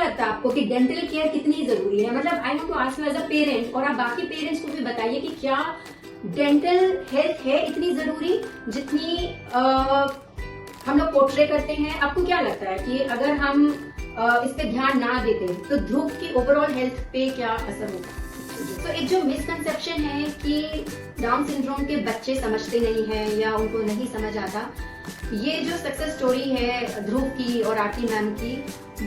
लगता है आपको कि डेंटल केयर कितनी जरूरी है? मतलब I want to ask you as a parent, और आप बाकी पेरेंट्स को भी बताइए कि क्या डेंटल हेल्थ है इतनी जरूरी जितनी हम लोग पोर्ट्रे करते हैं? आपको क्या लगता है कि अगर हम इस पे ध्यान ना देते तो ध्रुव की ओवरऑल हेल्थ पे क्या असर होगा? तो एक जो मिसकंसेप्शन है कि डाउन सिंड्रोम के बच्चे समझते नहीं हैं या उनको नहीं समझ आता, ये जो सक्सेस स्टोरी है ध्रुव की और आरती मैम की,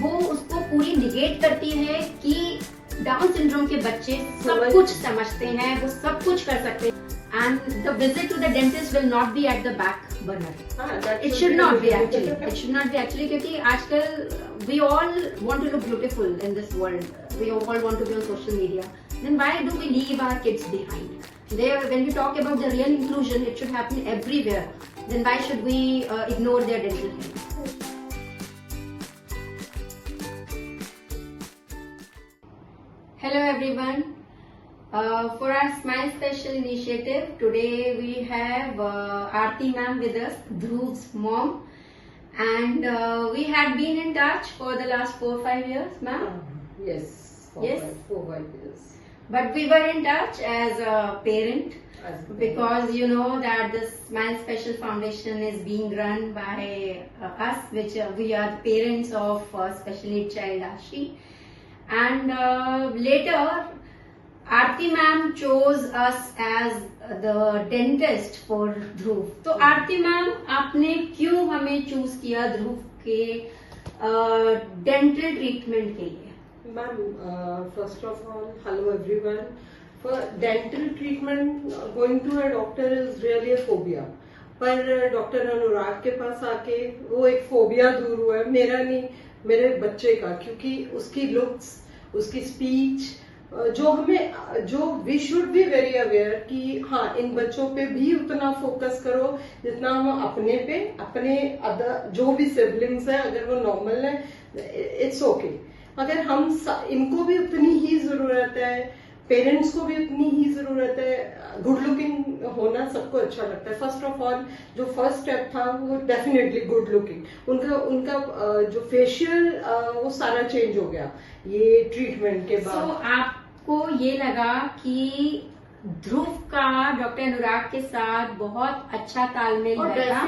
वो उसको पूरी निगेट करती है कि डाउन सिंड्रोम के बच्चे सब कुछ समझते हैं, वो सब कुछ कर सकते हैं, and the visit to the dentist will not be at the back burner. It should not be actually. It should not be actually, क्योंकि आजकल we all want to look beautiful in this world. We all want to be on social media. Then why do we leave our kids behind? There, when we talk about the real inclusion, it should happen everywhere. Then why should we ignore their dental health? Hello everyone. For our Smile Special initiative, today we have Aarti ma'am with us, Dhruv's mom, and we had been in touch for the last 4-5 years, ma'am. Yes, Yes. 4-5 years. But we were in touch as a parent because you know that the Smile Special Foundation is being run by us, which we are the parents of special need child Ashi, and later Aarti ma'am chose us as the dentist for ध्रुव. तो आरती ma'am, आपने क्यों हमें choose किया ध्रुव के dental treatment के लिए? Ma'am, first of all, hello everyone. For dental treatment, going to a doctor is really a phobia. पर doctor अनुराग के पास आके वो एक फोबिया दूर हुआ है, मेरा नहीं, मेरे बच्चे का, क्योंकि उसकी लुक्स, उसकी स्पीच, जो we should be very aware कि हाँ, इन बच्चों पे भी उतना फोकस करो जितना हम अपने पे, अपने अदर जो भी सिबलिंग्स हैं, अगर वो नॉर्मल है इट्स ओके, मगर हम इनको भी उतनी ही जरूरत है, पेरेंट्स को भी उतनी ही जरूरत है। गुड लुकिंग होना सबको अच्छा लगता है। फर्स्ट ऑफ ऑल जो फर्स्ट स्टेप था वो डेफिनेटली गुड लुकिंग, उनका जो फेशियल वो सारा चेंज हो गया ये ट्रीटमेंट के बाद। आपको ये लगा कि ध्रुव का डॉक्टर अनुराग के साथ बहुत अच्छा तालमेल बैठा?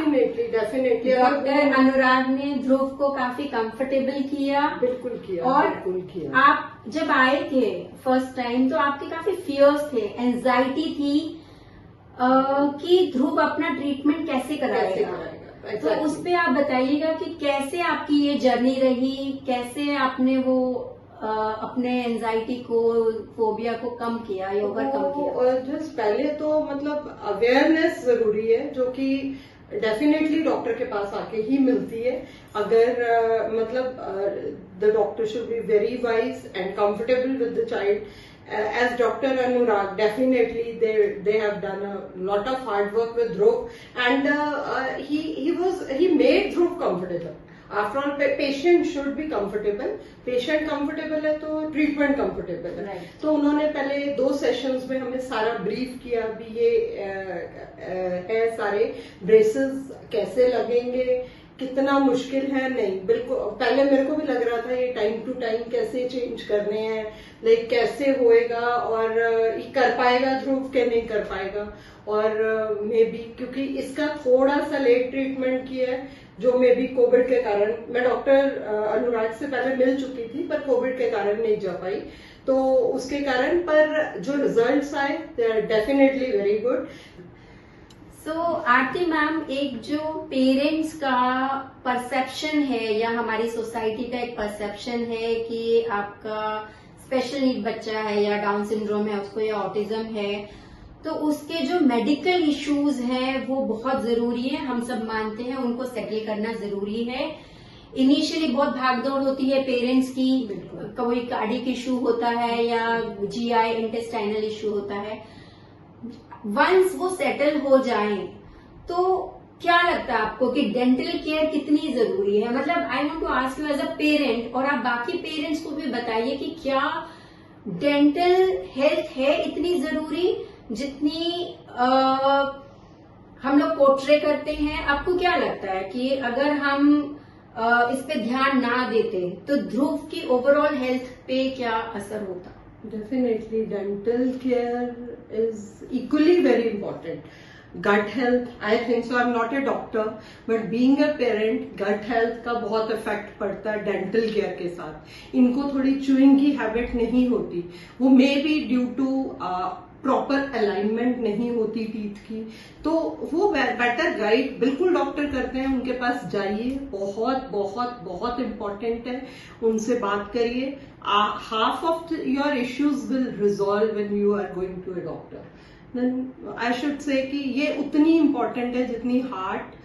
डेफिनेटली डॉक्टर अनुराग ने ध्रुव को काफी कंफर्टेबल किया। बिल्कुल किया, और बिल्कुल किया। आप जब आए थे फर्स्ट टाइम तो आपके काफी फियर्स थे, एंजाइटी थी कि ध्रुव अपना ट्रीटमेंट कैसे कराएगा। तो उस पे आप बताइएगा कि कैसे आपकी ये जर्नी रही, कैसे आपने वो अपने एंजाइटी को, फोबिया को कम किया, ओवरकम किया? और जस्ट पहले तो मतलब अवेयरनेस जरूरी है, जो कि डेफिनेटली डॉक्टर के पास आके ही मिलती है। अगर मतलब the doctor should be very wise and comfortable with the child. As Dr. Anurag, definitely they have done a lot of hard work with Dhruv, and he made Dhruv comfortable. After all, patient should be comfortable. Patient comfortable है तो treatment comfortable है। Right. तो उन्होंने पहले 2 sessions में हमें सारा brief किया, भी ये है सारे ब्रेसेस कैसे लगेंगे, कितना मुश्किल है। नहीं, बिल्कुल पहले मेरे को भी लग रहा था ये टाइम टू टाइम कैसे चेंज करने हैं, लाइक कैसे होएगा और कर पाएगा ध्रुव के नहीं कर पाएगा। और मे बी क्योंकि इसका थोड़ा सा लेट ट्रीटमेंट किया है, जो मे बी कोविड के कारण, मैं डॉक्टर अनुराग से पहले मिल चुकी थी पर कोविड के कारण नहीं जा पाई, तो उसके कारण, पर जो रिजल्ट्स आए they are definitely very good. So Aarti ma'am, एक जो पेरेंट्स का परसेप्शन है या हमारी सोसाइटी का एक परसेप्शन है कि आपका स्पेशल नीड बच्चा है या डाउन सिंड्रोम है, उसको या ऑटिज्म है, तो उसके जो मेडिकल इश्यूज हैं वो बहुत जरूरी है, हम सब मानते हैं, उनको सेटल करना जरूरी है। इनिशियली बहुत भागदौड़ होती है पेरेंट्स की, कोई कार्डिक इशू होता है या जीआई इंटेस्टाइनल इशू होता है। वंस वो सेटल हो जाएं तो क्या लगता है आपको कि डेंटल केयर कितनी जरूरी है? मतलब I want to ask you as a parent, और आप बाकी पेरेंट्स को भी बताइए कि क्या डेंटल हेल्थ है इतनी जरूरी जितनी हम लोग पोर्ट्रे करते हैं? आपको क्या लगता है कि अगर हम इस पे ध्यान ना देते तो ध्रुव की ओवरऑल हेल्थ पे क्या असर होता? Definitely, dental care is equally very important. Gut health, I think so. I'm not a doctor, but being a parent, gut health का बहुत इफेक्ट पड़ता है डेंटल केयर के साथ. इनको थोड़ी च्यूइंग की हैबिट नहीं होती, वो may be due to proper alignment नहीं होती टीथ की, तो वो बेटर गाइड बिल्कुल डॉक्टर करते हैं, उनके पास जाइए, बहुत बहुत बहुत इम्पोर्टेंट है, उनसे बात करिए. Half of your issues will resolve when you are going to a doctor. Then I should say कि ये उतनी इम्पोर्टेंट है जितनी हार्ट.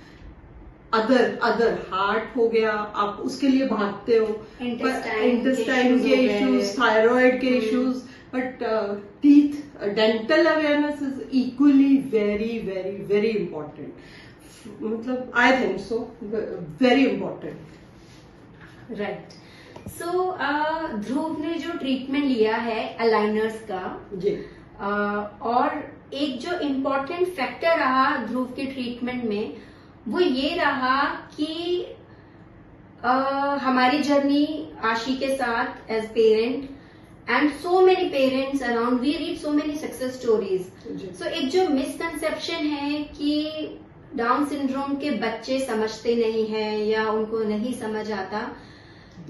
अदर हार्ट हो गया, आप उसके लिए भागते हो, इंटेस्टाइन के इश्यूज, थायराइड के issues, but teeth dental awareness is equally very very very important. मतलब I think so very important. Right. So Dhruv ने जो ट्रीटमेंट लिया है अलाइनर्स का जी, और एक जो इम्पोर्टेंट फैक्टर रहा ध्रुव के ट्रीटमेंट में वो ये रहा कि हमारी जर्नी आशी के साथ as parent and so many parents around, we read so many success stories. So एक जो मिसकंसेप्शन है कि डाउन सिंड्रोम के बच्चे समझते नहीं हैं या उनको नहीं समझ आता,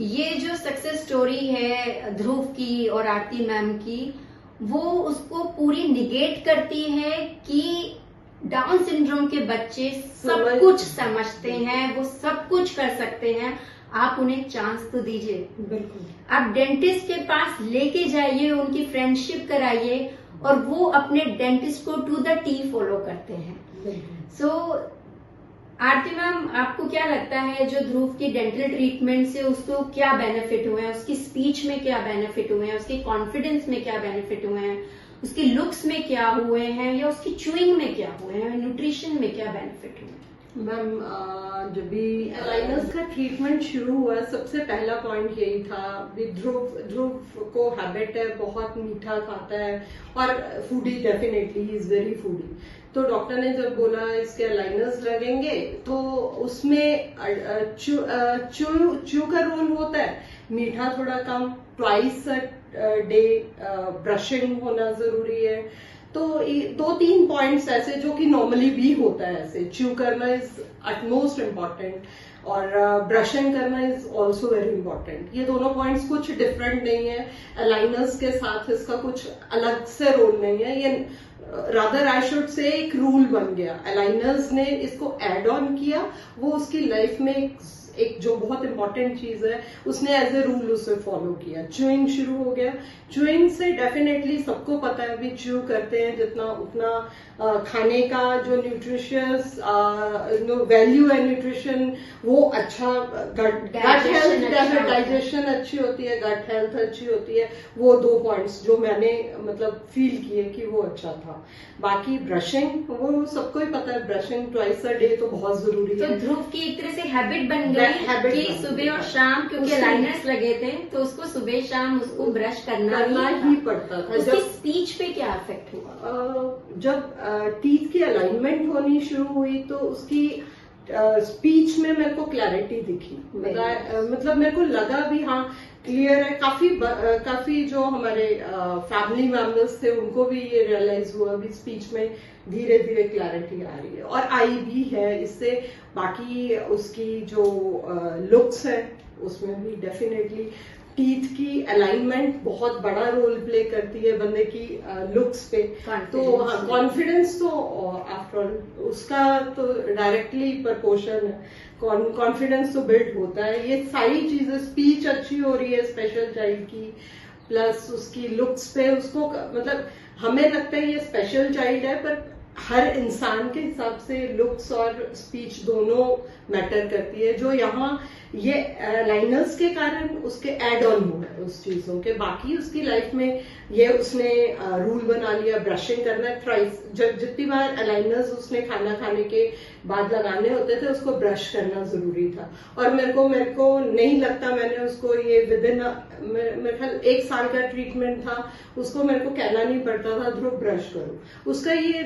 ये जो सक्सेस स्टोरी है ध्रुव की और आरती मैम की, वो उसको पूरी निगेट करती है कि डाउन सिंड्रोम के बच्चे सब कुछ समझते हैं, वो सब कुछ कर सकते हैं, आप उन्हें चांस तो दीजिए. बिल्कुल. आप डेंटिस्ट के पास लेके जाइए, उनकी फ्रेंडशिप कराइए और वो अपने डेंटिस्ट को टू द टी फॉलो करते हैं. सो आरती मैम, आपको क्या लगता है जो ध्रुव की डेंटल ट्रीटमेंट से उसको क्या बेनिफिट हुए हैं, उसकी स्पीच में क्या बेनिफिट हुए हैं, उसके कॉन्फिडेंस में क्या बेनिफिट हुए हैं, उसकी लुक्स में क्या हुए हैं, या उसकी च्यूइंग में क्या हुए हैं, न्यूट्रिशन में क्या बेनिफिट हुए हैं? मैम, जब भी अलाइनर्स का ट्रीटमेंट शुरू हुआ, सबसे पहला पॉइंट यही था. ध्रुव को हैबिट है, बहुत मीठा खाता है और foodie, definitely he is very foodie. तो डॉक्टर ने जब बोला इसके अलाइनर्स लगेंगे तो उसमें च्यू का रोल होता है, मीठा थोड़ा कम, ट्वाइस अ डे ब्रशिंग होना जरूरी है. तो 2-3 पॉइंट्स ऐसे जो कि नॉर्मली भी होता है, ऐसे च्यू करना इज अटमोस्ट इम्पॉर्टेंट और ब्रशिंग करना इज ऑल्सो वेरी इंपॉर्टेंट. ये दोनों पॉइंट्स कुछ डिफरेंट नहीं है, अलाइनर्स के साथ इसका कुछ अलग से रोल नहीं है. ये रादर आई शुड से एक रूल बन गया, अलाइनर्स ने इसको एड ऑन किया, वो उसकी लाइफ में एक जो बहुत इंपॉर्टेंट चीज है उसने एज ए रूल उसे फॉलो किया. च्यूइंग शुरू हो गया. च्यूइंग से डेफिनेटली सबको पता है, अभी च्यू करते हैं जितना उतना खाने का जो न्यूट्रिशियस वैल्यू है, न्यूट्रिशन वो अच्छा, गट हेल्थ, डाइजेशन अच्छी होती है, गट हेल्थ अच्छी होती है. वो 2 पॉइंट्स जो मैंने मतलब फील किए कि वो अच्छा था. बाकी ब्रशिंग, वो सबको ही पता है, ब्रशिंग ट्वाइस अ डे तो बहुत जरूरी है. तो ध्रुव की एक तरह से हैबिट बन गई कि सुबह और शाम, क्योंकि अलाइनर्स लगे थे तो उसको सुबह शाम उसको ब्रश करना ही पड़ता था. उसकी स्पीच पे क्या इफेक्ट हुआ? जब टीथ की अलाइनमेंट होनी शुरू हुई तो उसकी स्पीच में मेरे को क्लैरिटी दिखी. मतलब मेरे को लगा भी हाँ क्लियर है. काफी जो हमारे फैमिली मेंबर्स थे उनको भी ये रियलाइज हुआ भी स्पीच में धीरे धीरे क्लैरिटी आ रही है और आई भी है इससे. बाकी उसकी जो लुक्स है उसमें भी डेफिनेटली टीथ की अलाइनमेंट बहुत बड़ा रोल प्ले करती है बंदे की लुक्स पे. तो कॉन्फिडेंस तो आफ्टर ऑल उसका तो डायरेक्टली प्रपोर्शन है. कॉन्फिडेंस तो बिल्ड होता है. ये सारी चीजें, स्पीच अच्छी हो रही है स्पेशल चाइल्ड की, प्लस उसकी लुक्स पे उसको मतलब हमें लगता है ये स्पेशल चाइल्ड है, पर हर इंसान के हिसाब से लुक्स और स्पीच दोनों मैटर करती है. जो यहाँ ये लाइनर्स के कारण उसके एड ऑन हुआ है उस चीजों के. बाकी उसकी लाइफ में ये उसने रूल बना लिया ब्रशिंग करना है थ्राइस. जब जितनी बार अलाइनर्स उसने खाना खाने के बाद लगाने होते थे उसको ब्रश करना जरूरी था. और मेरे को नहीं लगता मैंने उसको ये विद इन मेरे ख्याल 1 साल का ट्रीटमेंट था, उसको मेरे को कहना नहीं पड़ता था ध्रुव ब्रश करो. उसका ये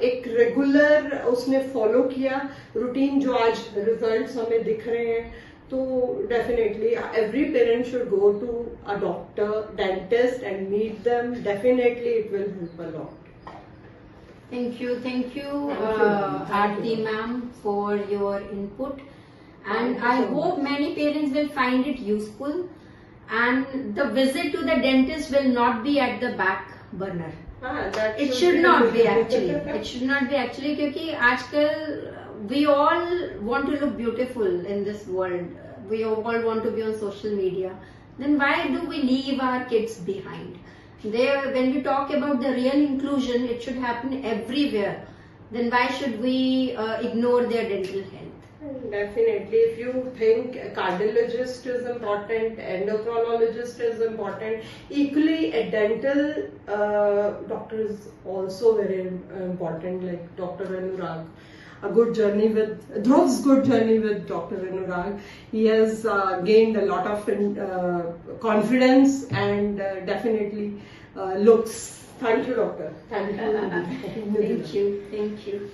एक रेगुलर उसने फॉलो किया रूटीन, जो आज रिजल्ट्स हमें दिख रहे हैं. So definitely every parent should go to a doctor, dentist and meet them. Definitely it will help a lot. Thank you, Thank you. Aarti ma'am, for your input. And Thank you I so hope much. many parents will find it useful. And the visit to the dentist will not be at the back burner. That It should not be actually. It should not be actually, क्योंकि आजकल we all want to look beautiful in this world. We all want to be on social media. Then why do we leave our kids behind? When we talk about the real inclusion, it should happen everywhere. Then why should we ignore their dental health? Definitely, if you think a cardiologist is important, endocrinologist is important, equally a dental doctor is also very important, like Dr. Anurag. Dhruv's good journey with Dr. Anurag. He has gained a lot of confidence and definitely looks. Thank you, doctor. Thank you. Thank you. Thank you.